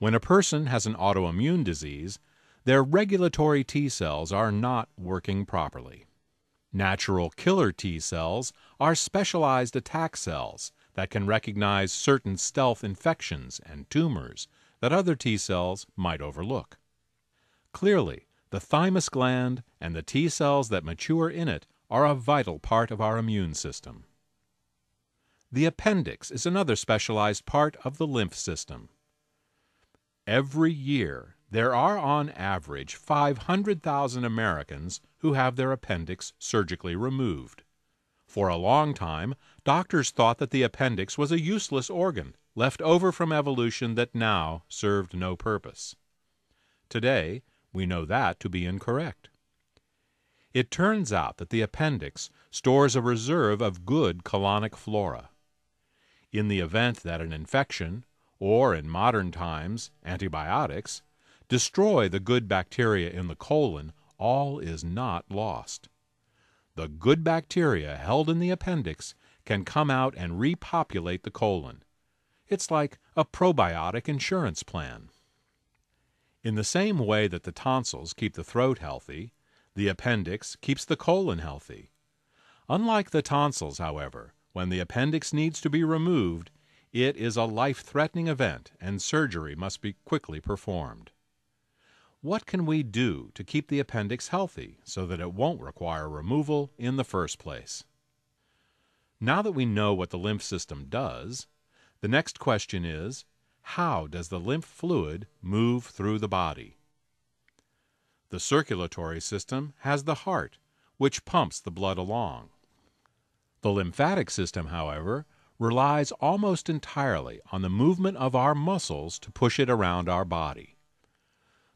When a person has an autoimmune disease, their regulatory T cells are not working properly. Natural killer T cells are specialized attack cells that can recognize certain stealth infections and tumors that other T cells might overlook. Clearly, the thymus gland and the T cells that mature in it are a vital part of our immune system. The appendix is another specialized part of the lymph system. Every year, there are on average 500,000 Americans who have their appendix surgically removed. For a long time, doctors thought that the appendix was a useless organ, left over from evolution that now served no purpose. Today, we know that to be incorrect. It turns out that the appendix stores a reserve of good colonic flora. In the event that an infection, or in modern times, antibiotics, destroy the good bacteria in the colon, all is not lost. The good bacteria held in the appendix can come out and repopulate the colon. It's like a probiotic insurance plan. In the same way that the tonsils keep the throat healthy, the appendix keeps the colon healthy. Unlike the tonsils, however, when the appendix needs to be removed, it is a life-threatening event and surgery must be quickly performed. What can we do to keep the appendix healthy so that it won't require removal in the first place? Now that we know what the lymph system does, the next question is, how does the lymph fluid move through the body? The circulatory system has the heart, which pumps the blood along. The lymphatic system, however, relies almost entirely on the movement of our muscles to push it around our body.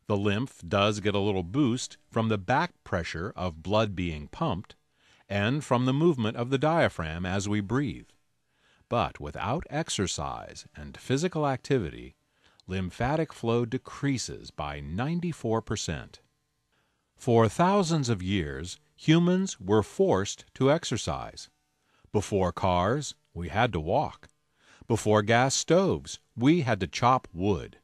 The lymph does get a little boost from the back pressure of blood being pumped and from the movement of the diaphragm as we breathe. But without exercise and physical activity, lymphatic flow decreases by 94%. For thousands of years, humans were forced to exercise. Before cars, we had to walk. Before gas stoves, we had to chop wood.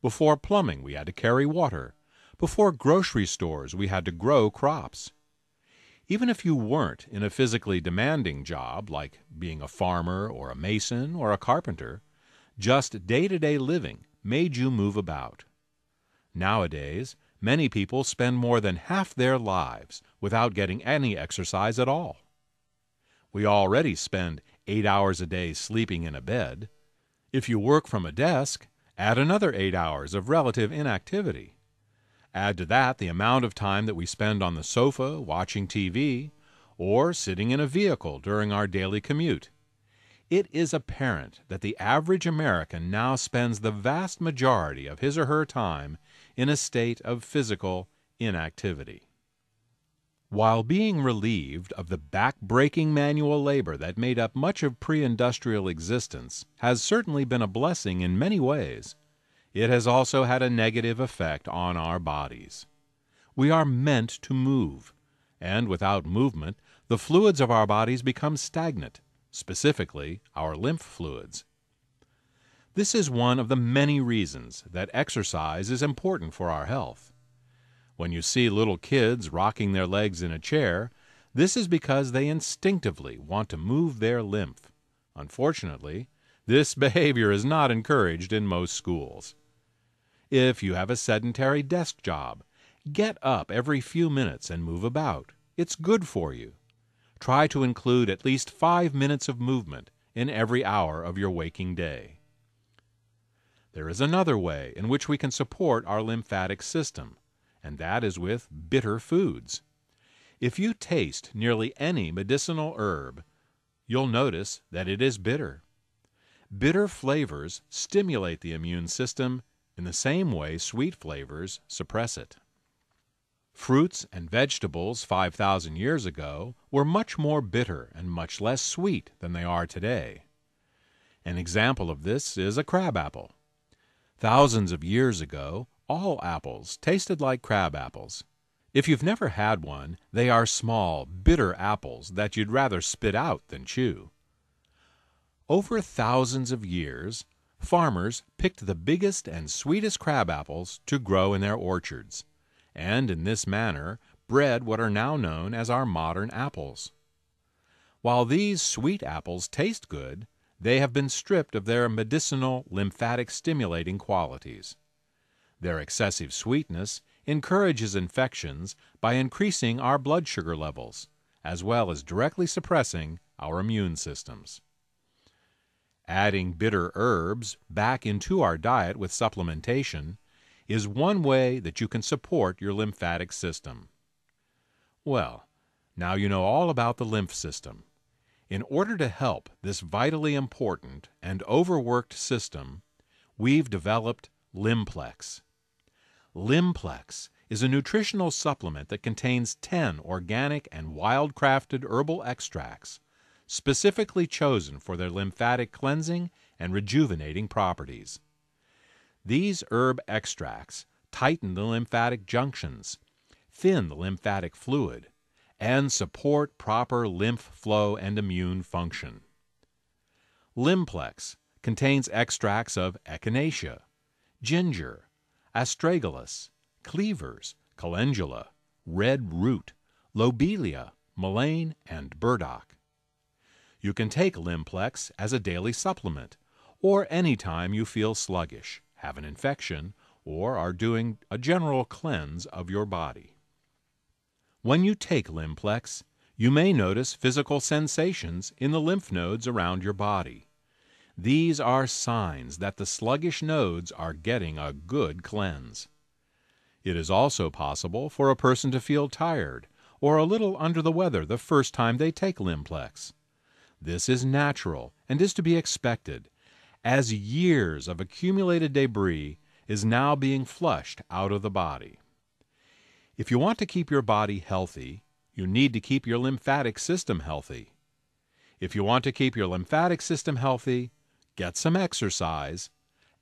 Before plumbing, we had to carry water. Before grocery stores, we had to grow crops. Even if you weren't in a physically demanding job, like being a farmer or a mason or a carpenter, just day-to-day living made you move about. Nowadays, many people spend more than half their lives without getting any exercise at all. We already spend 8 hours a day sleeping in a bed. If you work from a desk, add another 8 hours of relative inactivity. Add to that the amount of time that we spend on the sofa watching TV or sitting in a vehicle during our daily commute. It is apparent that the average American now spends the vast majority of his or her time in a state of physical inactivity. While being relieved of the back-breaking manual labor that made up much of pre-industrial existence has certainly been a blessing in many ways, it has also had a negative effect on our bodies. We are meant to move, and without movement, the fluids of our bodies become stagnant, specifically our lymph fluids. This is one of the many reasons that exercise is important for our health. When you see little kids rocking their legs in a chair, this is because they instinctively want to move their lymph. Unfortunately, this behavior is not encouraged in most schools. If you have a sedentary desk job, get up every few minutes and move about. It's good for you. Try to include at least 5 minutes of movement in every hour of your waking day. There is another way in which we can support our lymphatic system, and that is with bitter foods. If you taste nearly any medicinal herb, you'll notice that it is bitter. Bitter flavors stimulate the immune system in the same way sweet flavors suppress it. Fruits and vegetables 5,000 years ago were much more bitter and much less sweet than they are today. An example of this is a crabapple. Thousands of years ago, all apples tasted like crab apples. If you've never had one, they are small, bitter apples that you'd rather spit out than chew. Over thousands of years, Farmers picked the biggest and sweetest crab apples to grow in their orchards, and in this manner bred what are now known as our modern apples. While these sweet apples taste good, they have been stripped of their medicinal lymphatic stimulating qualities. Their excessive sweetness encourages infections by increasing our blood sugar levels, as well as directly suppressing our immune systems. Adding bitter herbs back into our diet with supplementation is one way that you can support your lymphatic system. Well, now you know all about the lymph system. In order to help this vitally important and overworked system, we've developed Lymplex. Lymplex is a nutritional supplement that contains 10 organic and wild-crafted herbal extracts specifically chosen for their lymphatic cleansing and rejuvenating properties. These herb extracts tighten the lymphatic junctions, thin the lymphatic fluid, and support proper lymph flow and immune function. Lymplex contains extracts of echinacea, ginger, astragalus, cleavers, calendula, red root, lobelia, mullein, and burdock. You can take Lymplex as a daily supplement, or any time you feel sluggish, have an infection, or are doing a general cleanse of your body. When you take Lymplex, you may notice physical sensations in the lymph nodes around your body. These are signs that the sluggish nodes are getting a good cleanse. It is also possible for a person to feel tired or a little under the weather the first time they take Lymplex. This is natural and is to be expected, as years of accumulated debris is now being flushed out of the body. If you want to keep your body healthy, you need to keep your lymphatic system healthy. If you want to keep your lymphatic system healthy, get some exercise,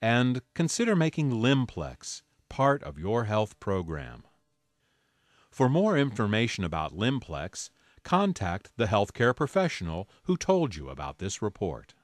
and consider making Lymplex part of your health program. For more information about Lymplex, contact the healthcare professional who told you about this report.